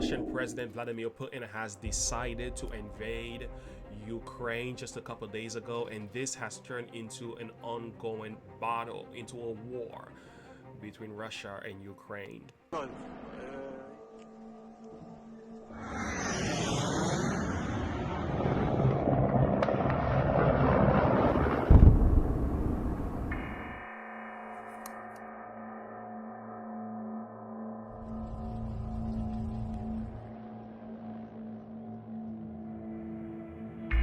Russian President Vladimir Putin has decided to invade Ukraine just a couple of days ago, and this has turned into an ongoing battle, into a war between Russia and Ukraine.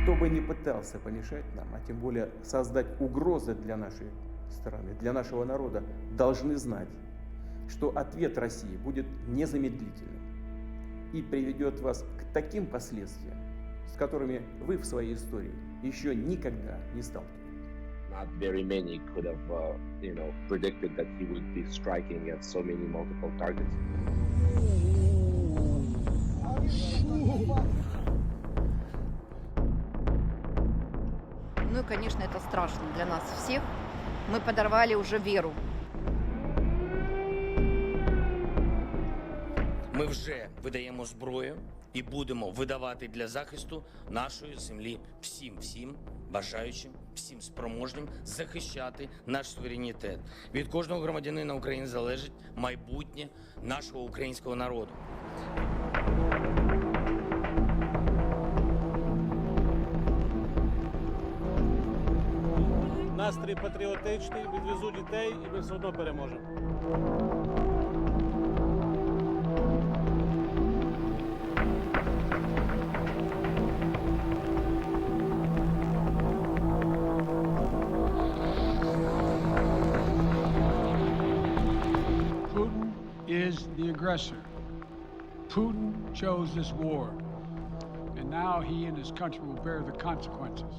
Кто бы ни пытался помешать нам, а тем более создать угрозы для нашей страны, для нашего народа, должны знать, что ответ России будет незамедлительным и приведет вас к таким последствиям, с которыми вы в своей истории еще никогда не сталкивались. Not very many could have, predicted that he would be striking at so many multiple targets. Ну и, конечно, это страшно для нас всех. Мы подорвали уже веру. Ми вже видаємо зброю і будемо видавати для захисту нашої землі всім бажаючим, всім спроможним захищати наш суверенітет. Від кожного громадянина України залежить майбутнє нашого українського народу. Настрій патріотичний, відвезу дітей і ми все одно переможемо. Putin is the aggressor. Putin chose this war, and now he and his country will bear the consequences.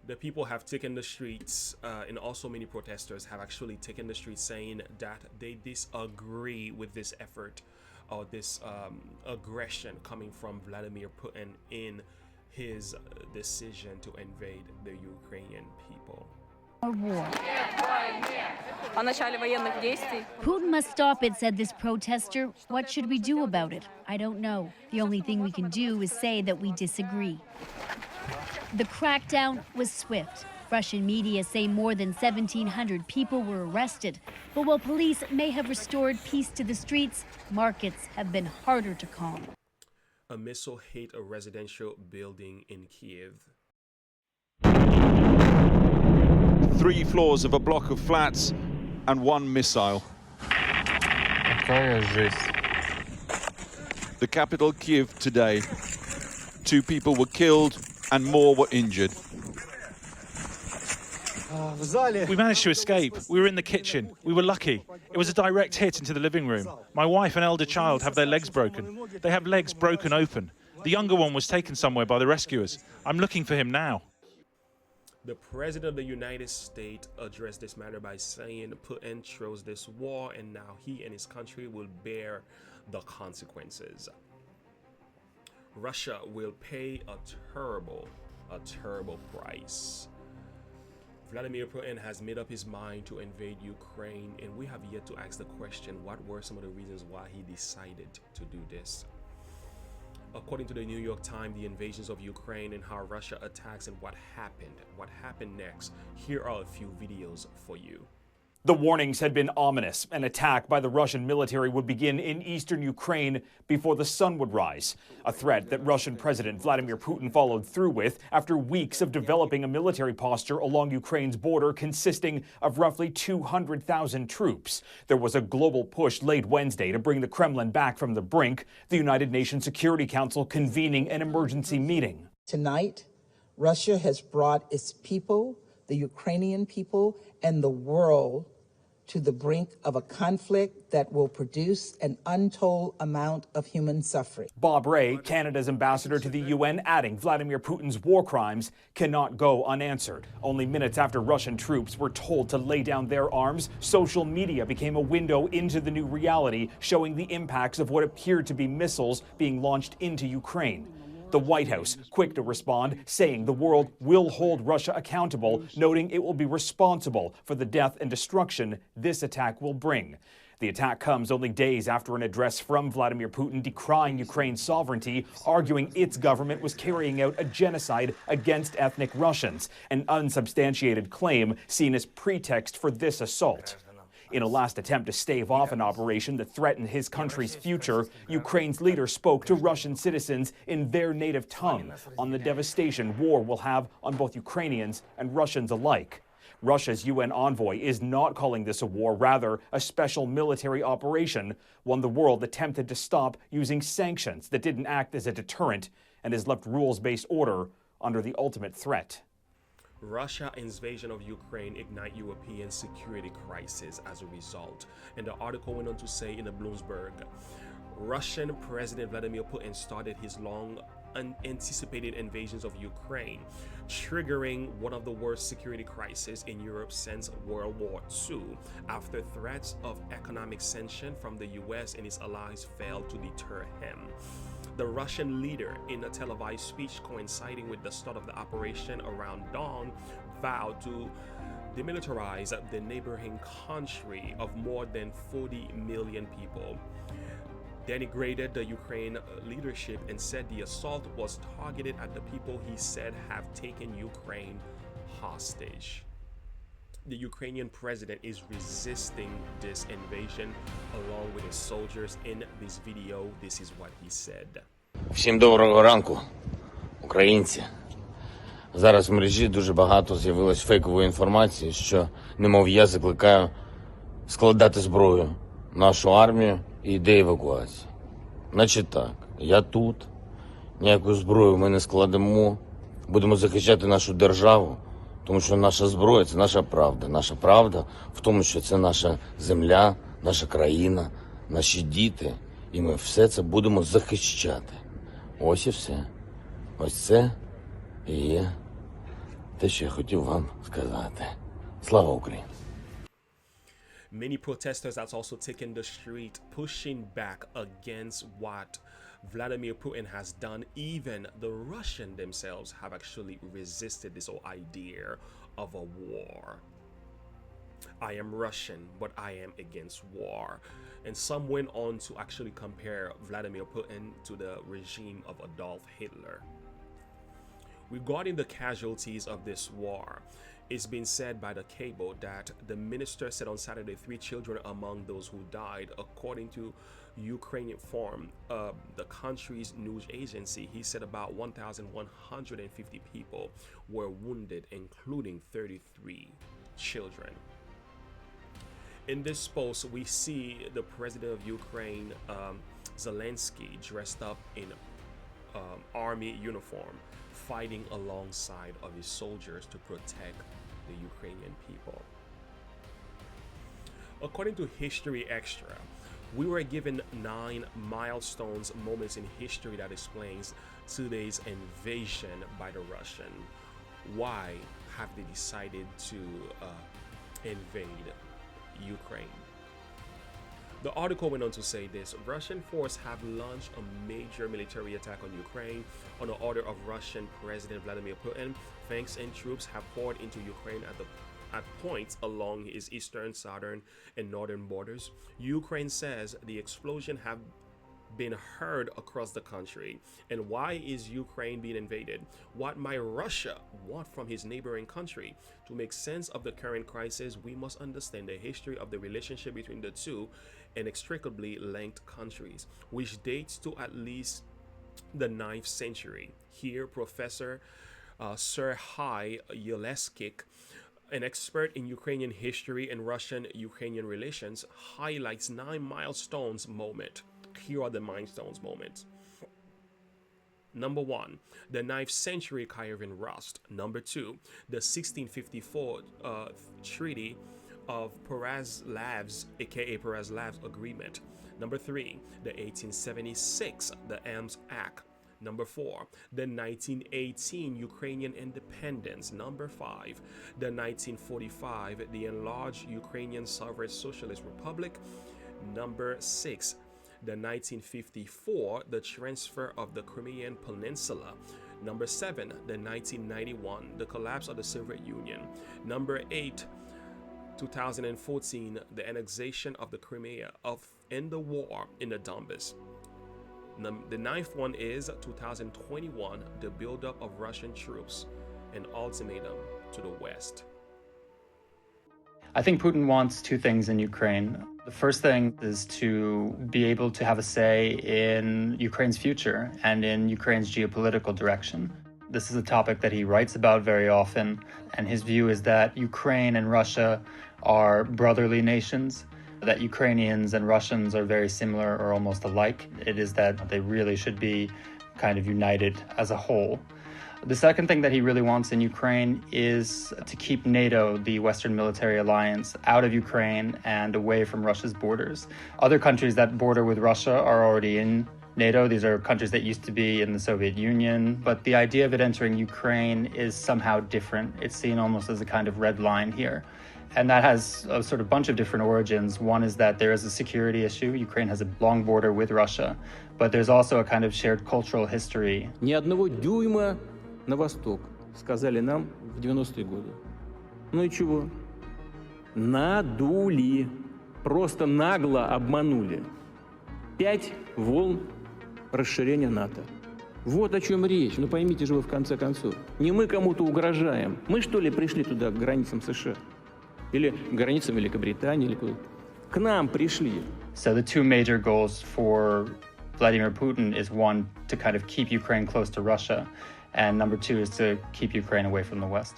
The people have taken the streets, and also many protesters have actually taken the streets saying that they disagree with this effort or this aggression coming from Vladimir Putin in his decision to invade the Ukrainian people. Putin must stop it, said this protester. What should we do about it? I don't know. The only thing we can do is say that we disagree. The crackdown was swift. Russian media say more than 1,700 people were arrested. But while police may have restored peace to the streets, markets have been harder to calm. A missile hit a residential building in Kiev. 3 floors of a block of flats and 1 missile. The capital, Kiev, today. 2 people were killed and more were injured. We managed to escape. We were in the kitchen. We were lucky. It was a direct hit into the living room. My wife and elder child have their legs broken. They have legs broken open. The younger one was taken somewhere by the rescuers. I'm looking for him now. The President of the United States addressed this matter by saying Putin chose this war and now he and his country will bear the consequences. Russia will pay a terrible price. Vladimir Putin has made up his mind to invade Ukraine, and we have yet to ask the question, what were some of the reasons why he decided to do this? According to the New York Times, the invasions of Ukraine and how Russia attacks and what happened next. Here are a few videos for you. The warnings had been ominous. An attack by the Russian military would begin in eastern Ukraine before the sun would rise, a threat that Russian President Vladimir Putin followed through with after weeks of developing a military posture along Ukraine's border consisting of roughly 200,000 troops. There was a global push late Wednesday to bring the Kremlin back from the brink, the United Nations Security Council convening an emergency meeting. Tonight, Russia has brought its people, the Ukrainian people, and the world to the brink of a conflict that will produce an untold amount of human suffering. Bob Ray, Canada's ambassador to the UN, adding Vladimir Putin's war crimes cannot go unanswered. Only minutes after Russian troops were told to lay down their arms, social media became a window into the new reality, showing the impacts of what appeared to be missiles being launched into Ukraine. The White House quick to respond, saying the world will hold Russia accountable, noting it will be responsible for the death and destruction this attack will bring. The attack comes only days after an address from Vladimir Putin decrying Ukraine's sovereignty, arguing its government was carrying out a genocide against ethnic Russians, an unsubstantiated claim seen as pretext for this assault. In a last attempt to stave off an operation that threatened his country's future, Ukraine's leader spoke to Russian citizens in their native tongue on the devastation war will have on both Ukrainians and Russians alike. Russia's UN envoy is not calling this a war, rather a special military operation, one the world attempted to stop using sanctions that didn't act as a deterrent and has left rules-based order under the ultimate threat. Russia's invasion of Ukraine ignite European security crisis as a result. And the article went on to say in the Bloomberg, Russian President Vladimir Putin started his long unanticipated invasions of Ukraine, triggering one of the worst security crises in Europe since World War II, after threats of economic sanction from the US and its allies failed to deter him. The Russian leader, in a televised speech coinciding with the start of the operation around dawn, vowed to demilitarize the neighboring country of more than 40 million people, denigrated the Ukraine leadership and said the assault was targeted at the people he said have taken Ukraine hostage. The Ukrainian president is resisting this invasion along with his soldiers. In this video, this is what he said. Всім доброго ранку, українці. Зараз в мережі дуже багато з'явилось фейкової інформації, що, немов я закликаю складати зброю нашу армію і йде евакуація. Значить так, я тут, ніяку зброю ми не складемо, будемо захищати нашу державу, тому що наша зброя – це наша правда. Наша правда в тому, що це наша земля, наша країна, наші діти, і ми все це будемо захищати. Ось і все. Ось це і є те, що я хотів вам сказати. Слава Україні! Many protesters have also taken the street, pushing back against what Vladimir Putin has done. Even the Russians themselves have actually resisted this whole idea of a war. I am Russian, but I am against war. And some went on to actually compare Vladimir Putin to the regime of Adolf Hitler. Regarding the casualties of this war, it's been said by the cable that the minister said on Saturday 3 children among those who died. According to Ukrainian Forum, the country's news agency, he said about 1,150 people were wounded, including 33 children. In this post, we see the president of Ukraine, Zelensky, dressed up in army uniform, fighting alongside of his soldiers to protect the Ukrainian people. According to History Extra, we were given 9 milestones, moments in history that explains today's invasion by the Russian. Why have they decided to invade Ukraine? The article went on to say this: Russian forces have launched a major military attack on Ukraine on the order of Russian President Vladimir Putin. Tanks and troops have poured into Ukraine at points along its eastern, southern, and northern borders. Ukraine says the explosion have been heard across the country. And why is Ukraine being invaded? What might Russia want from his neighboring country? To make sense of the current crisis, we must understand the history of the relationship between the two inextricably linked countries, which dates to at least the 9th century. Here, Professor Serhiy Yeleskik, an expert in Ukrainian history and Russian-Ukrainian relations, highlights 9 milestones moment. Here are the milestones moments. Number 1, the 9th century Kievan Rust. Number 2, the 1654 Treaty of Peraslav's, aka Peraslav's Agreement. Number 3, the 1876 the Elms Act. Number 4, the 1918 Ukrainian independence. Number 5, the 1945 the enlarged Ukrainian Sovereign Socialist Republic. Number 6, The 1954, the transfer of the Crimean Peninsula. Number 7, the 1991, the collapse of the Soviet Union. Number 8, 2014, the annexation of the Crimea in the war in the Donbass. The 9th one is 2021, the buildup of Russian troops, an ultimatum to the West. I think Putin wants two things in Ukraine. The first thing is to be able to have a say in Ukraine's future and in Ukraine's geopolitical direction. This is a topic that he writes about very often, and his view is that Ukraine and Russia are brotherly nations, that Ukrainians and Russians are very similar or almost alike. It is that they really should be kind of united as a whole. The second thing that he really wants in Ukraine is to keep NATO, the Western military alliance, out of Ukraine and away from Russia's borders. Other countries that border with Russia are already in NATO. These are countries that used to be in the Soviet Union, but the idea of it entering Ukraine is somehow different. It's seen almost as a kind of red line here. And that has a sort of bunch of different origins. One is that there is a security issue. Ukraine has a long border with Russia, but there's also a kind of shared cultural history. Ни одного дюйма на восток, сказали нам в 90-е годы. Ну и чего? Надули. Просто нагло обманули. 5 волн расширения НАТО. Вот о чем речь. Ну поймите же вы в конце концов. Не мы кому-то угрожаем. Мы что ли пришли туда, к границам США? Или к границам Великобритании? Или куда? К нам пришли. So the two major goals for Vladimir Putin is one, to kind of keep Ukraine close to Russia, and number 2 is to keep Ukraine away from the West.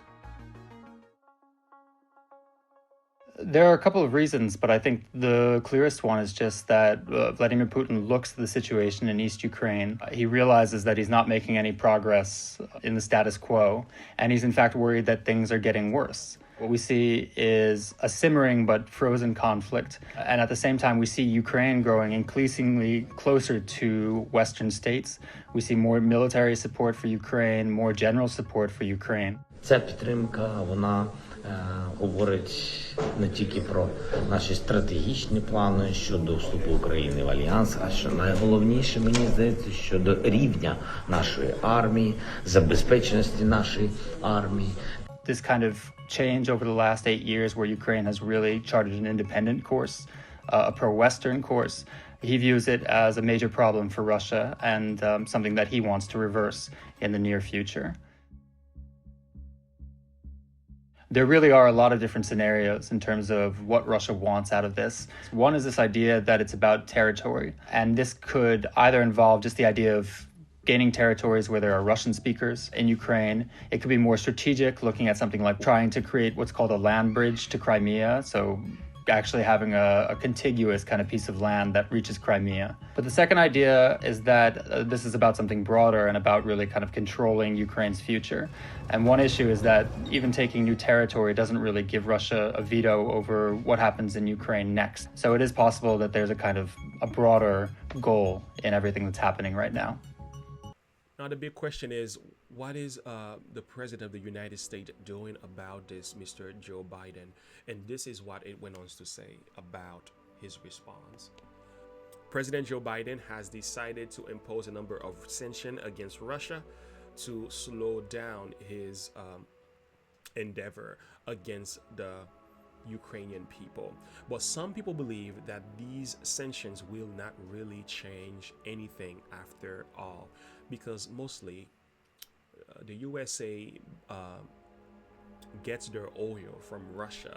There are a couple of reasons, but I think the clearest one is just that Vladimir Putin looks at the situation in East Ukraine. He realizes that he's not making any progress in the status quo, and he's in fact worried that things are getting worse. What we see is a simmering but frozen conflict, and at the same time we see Ukraine growing increasingly closer to Western states. We see more military support for Ukraine, more general support for Ukraine. Ця підтримка, вона говорить не тільки про наші стратегічні плани щодо вступу України в Альянс, а що найголовніше, мені здається, щодо рівня нашої армії, забезпеченості нашої армії. This kind of change over the last 8 years where Ukraine has really charted an independent course, a pro-Western course, he views it as a major problem for Russia and something that he wants to reverse in the near future. There really are a lot of different scenarios in terms of what Russia wants out of this. One is this idea that it's about territory, and this could either involve just the idea of gaining territories where there are Russian speakers in Ukraine. It could be more strategic, looking at something like trying to create what's called a land bridge to Crimea, so actually having a contiguous kind of piece of land that reaches Crimea. But the second idea is that this is about something broader and about really kind of controlling Ukraine's future. And one issue is that even taking new territory doesn't really give Russia a veto over what happens in Ukraine next. So it is possible that there's a kind of a broader goal in everything that's happening right now. Now, the big question is, what is the President of the United States doing about this, Mr. Joe Biden? And this is what it went on to say about his response. President Joe Biden has decided to impose a number of sanctions against Russia to slow down his endeavor against the Ukrainian people. But some people believe that these sanctions will not really change anything after all, because mostly the USA gets their oil from Russia.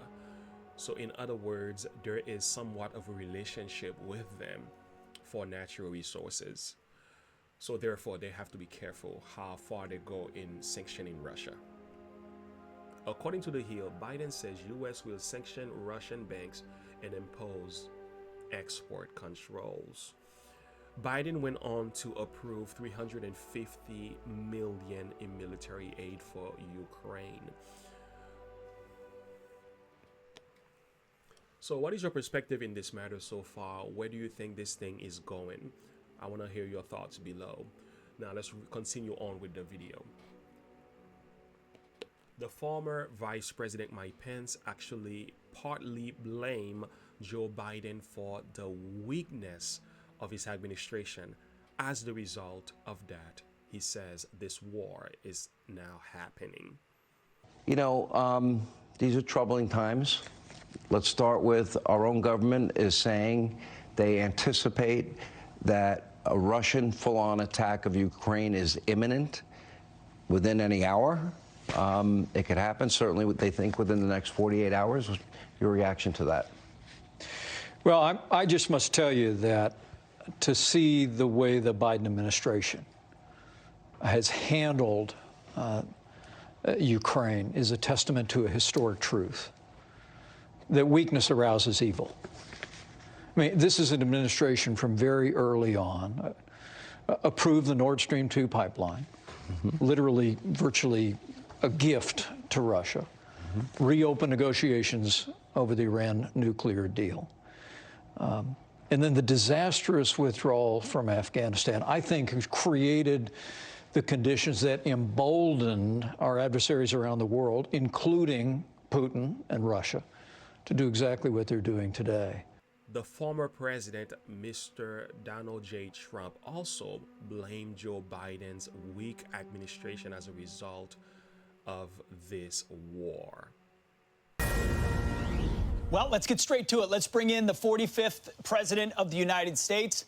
So in other words, there is somewhat of a relationship with them for natural resources. So therefore, they have to be careful how far they go in sanctioning Russia. According to The Hill, Biden says US will sanction Russian banks and impose export controls. Biden went on to approve $350 million in military aid for Ukraine. So what is your perspective in this matter so far? Where do you think this thing is going? I want to hear your thoughts below. Now let's continue on with the video. The former Vice President Mike Pence actually partly blamed Joe Biden for the weakness of his administration. As the result of that, he says this war is now happening. You know, these are troubling times. Let's start with our own government is saying they anticipate that a Russian full-on attack of Ukraine is imminent within any hour. It could happen, certainly they think within the next 48 hours. Your reaction to that? Well, I just must tell you that to see the way the Biden administration has handled Ukraine is a testament to a historic truth, that weakness arouses evil. I mean, this is an administration from very early on approved the Nord Stream 2 pipeline, literally, virtually a gift to Russia, reopened negotiations over the Iran nuclear deal. And then the disastrous withdrawal from Afghanistan, I think, has created the conditions that emboldened our adversaries around the world, including Putin and Russia, to do exactly what they're doing today. The former president, Mr. Donald J. Trump, also blamed Joe Biden's weak administration as a result of this war. Well, let's get straight to it. Let's bring in the 45th President of the United States,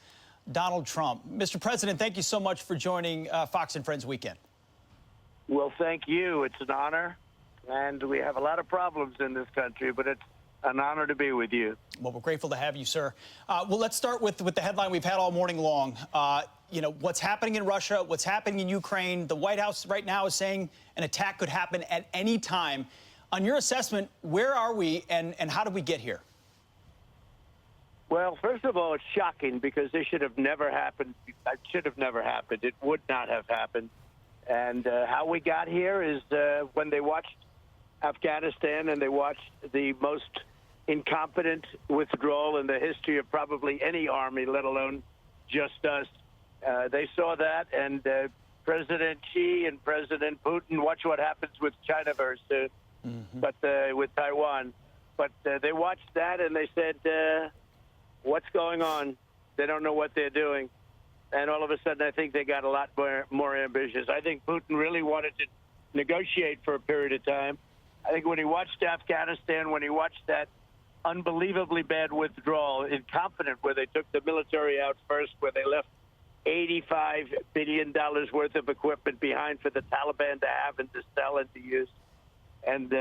Donald Trump. Mr. President, thank you so much for joining Fox and Friends Weekend. Well, thank you. It's an honor. And we have a lot of problems in this country, but it's an honor to be with you. Well, we're grateful to have you, sir. Well, let's start with the headline we've had all morning long. You know, what's happening in Russia, what's happening in Ukraine. The White House right now is saying an attack could happen at any time. On your assessment, where are we and how did we get here? Well, first of all, it's shocking because this should have never happened. It should have never happened. It would not have happened. And how we got here is when they watched Afghanistan and they watched the most incompetent withdrawal in the history of probably any army, let alone just us. They saw that, and President Xi and President Putin, watch what happens with China very soon, but with Taiwan. But they watched that and they said, what's going on? They don't know what they're doing. And all of a sudden, I think they got a lot more ambitious. I think Putin really wanted to negotiate for a period of time. I think when he watched Afghanistan, when he watched that unbelievably bad withdrawal, incompetent, where they took the military out first, where they left $85 billion worth of equipment behind for the Taliban to have and to sell and to use. And,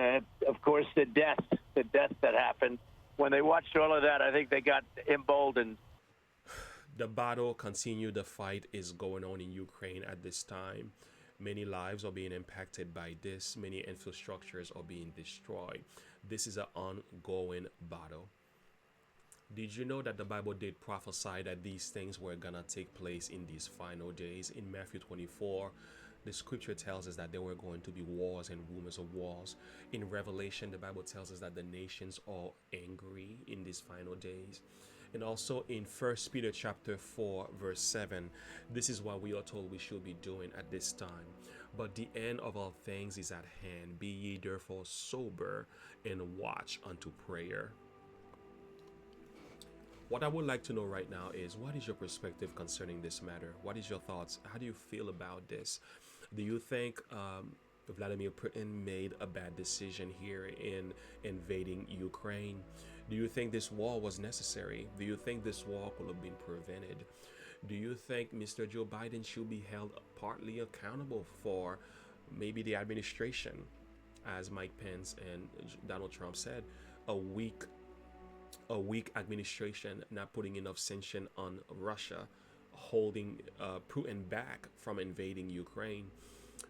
of course, the death that happened. When they watched all of that, I think they got emboldened. The battle continued. The fight is going on in Ukraine at this time. Many lives are being impacted by this. Many infrastructures are being destroyed. This is an ongoing battle. Did you know that the Bible did prophesy that these things were going to take place in these final days? In Matthew 24, the scripture tells us that there were going to be wars and rumors of wars. In Revelation, the Bible tells us that the nations are angry in these final days. And also in 1 Peter chapter 4, verse 7, this is what we are told we should be doing at this time. But the end of all things is at hand. Be ye therefore sober and watch unto prayer. What I would like to know right now is, what is your perspective concerning this matter? What is your thoughts? How do you feel about this? Do you think Vladimir Putin made a bad decision here in invading Ukraine? Do you think this war was necessary? Do you think this war could have been prevented? Do you think Mr. Joe Biden should be held partly accountable for maybe the administration, as Mike Pence and Donald Trump said, a weak administration not putting enough sanction on Russia, holding Putin back from invading Ukraine?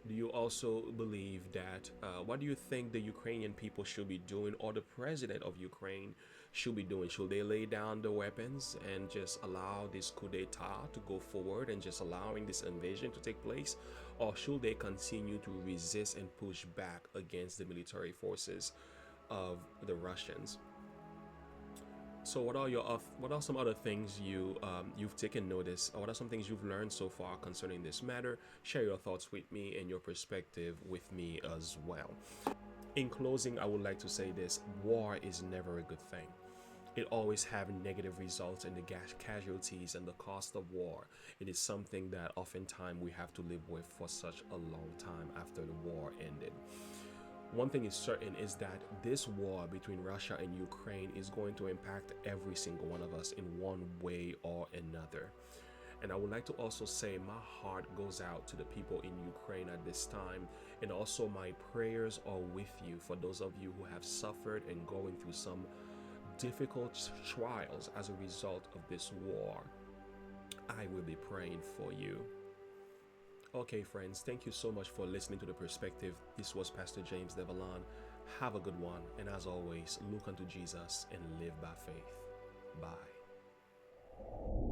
Do you also believe that, what do you think the Ukrainian people should be doing, or the president of Ukraine should be doing? Should they lay down the weapons and just allow this coup d'etat to go forward and just allowing this invasion to take place? Or should they continue to resist and push back against the military forces of the Russians? So what are some other things you've taken notice, or what are some things you've learned so far concerning this matter? Share your thoughts with me and your perspective with me as well. In closing, I would like to say this: war is never a good thing. it always have negative results in the casualties and the cost of war. It is something that oftentimes we have to live with for such a long time after the war ended. One thing is certain is that this war between Russia and Ukraine is going to impact every single one of us in one way or another. And I would like to also say my heart goes out to the people in Ukraine at this time, and also my prayers are with you for those of you who have suffered and going through some difficult trials as a result of this war. I will be praying for you. Okay, friends, thank you so much for listening to The Perspective. This was Pastor James Devalon. Have a good one, and as always, look unto Jesus and live by faith. Bye.